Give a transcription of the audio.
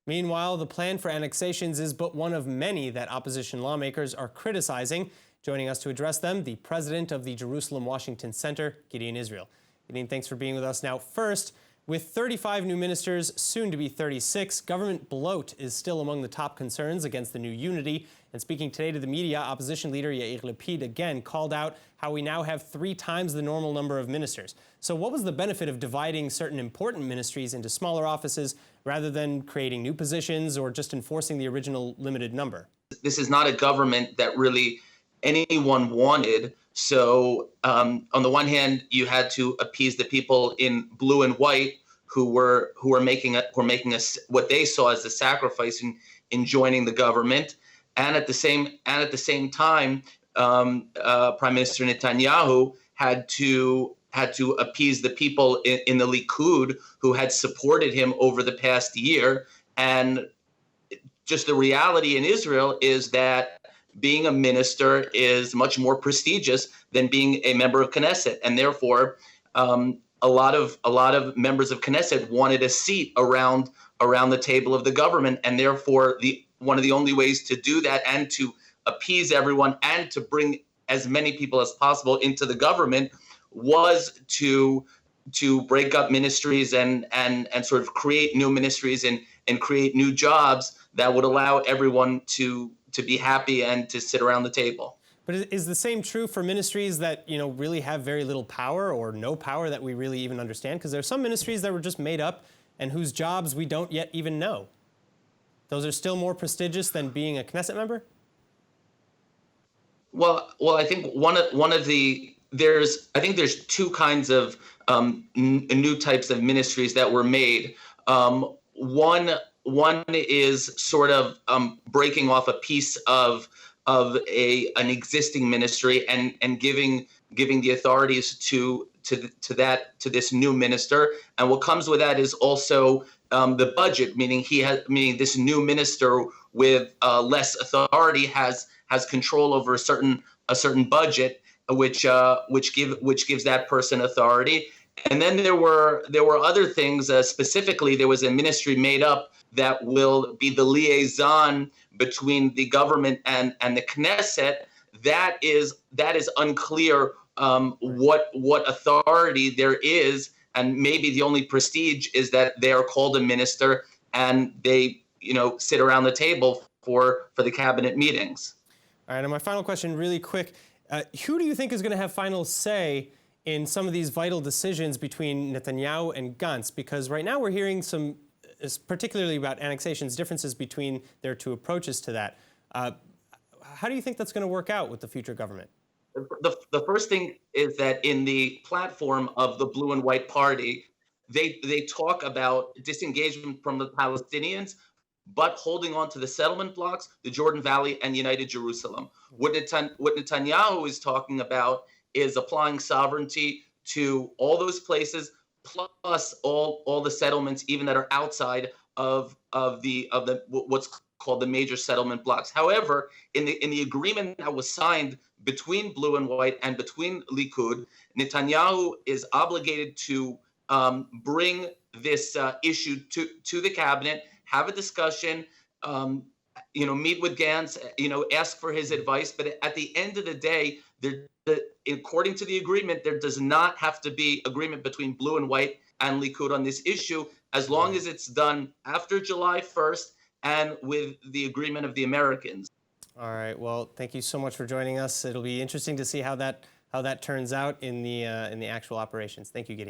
Meanwhile, the plan for annexations is but one of many that opposition lawmakers are criticizing. Joining us to address them, the president of the Jerusalem-Washington Center, Gideon Israel. Gideon, thanks for being with us. Now, first, with 35 new ministers, soon to be 36, government bloat is still among the top concerns against the new unity. And speaking today to the media, opposition leader Yair Lapid again called out how we now have 3 times the normal number of ministers. So what was the benefit of dividing certain important ministries into smaller offices rather than creating new positions or just enforcing the original limited number? This is not a government that really anyone wanted. So on the one hand, you had to appease the people in blue and white who were making what they saw as a sacrifice in joining the government, and at the same time, Prime Minister Netanyahu had to appease the people in the Likud who had supported him over the past year. And just the reality in Israel is that being a minister is much more prestigious than being a member of Knesset, and therefore a lot of members of Knesset wanted a seat around the table of the government, and therefore one of the only ways to do that and to appease everyone and to bring as many people as possible into the government was to break up ministries and sort of create new ministries and create new jobs that would allow everyone to be happy and to sit around the table. But is the same true for ministries that, really have very little power or no power that we really even understand? Because there are some ministries that were just made up and whose jobs we don't yet even know. Those are still more prestigious than being a Knesset member? Well, I think there's 2 kinds of new types of ministries that were made. One is sort of breaking off a piece of an existing ministry and giving the authorities to this new minister. And what comes with that is also the budget, meaning this new minister with less authority has control over a certain budget, which gives that person authority. And then there were other things. Specifically, there was a ministry made up that will be the liaison between the government and the Knesset. That is unclear what authority there is, and maybe the only prestige is that they are called a minister and they sit around the table for the cabinet meetings. All right, and my final question, really quick: who do you think is going to have final say in some of these vital decisions between Netanyahu and Gantz? Because right now we're hearing some, particularly about annexations, differences between their 2 approaches to that. How do you think that's going to work out with the future government? The first thing is that in the platform of the Blue and White Party, they talk about disengagement from the Palestinians, but holding on to the settlement blocks, the Jordan Valley, and United Jerusalem. What Netanyahu is talking about is applying sovereignty to all those places, plus all the settlements, even that are outside of what's called the major settlement blocks. However, in the agreement that was signed between Blue and White and between Likud, Netanyahu is obligated to bring this issue to the cabinet, have a discussion, meet with Gantz, ask for his advice. But at the end of the day, according to the agreement, there does not have to be agreement between Blue and White and Likud on this issue, as long as it's done after July 1st and with the agreement of the Americans. All right. Well, thank you so much for joining us. It'll be interesting to see how that turns out in the actual operations. Thank you, Gideon.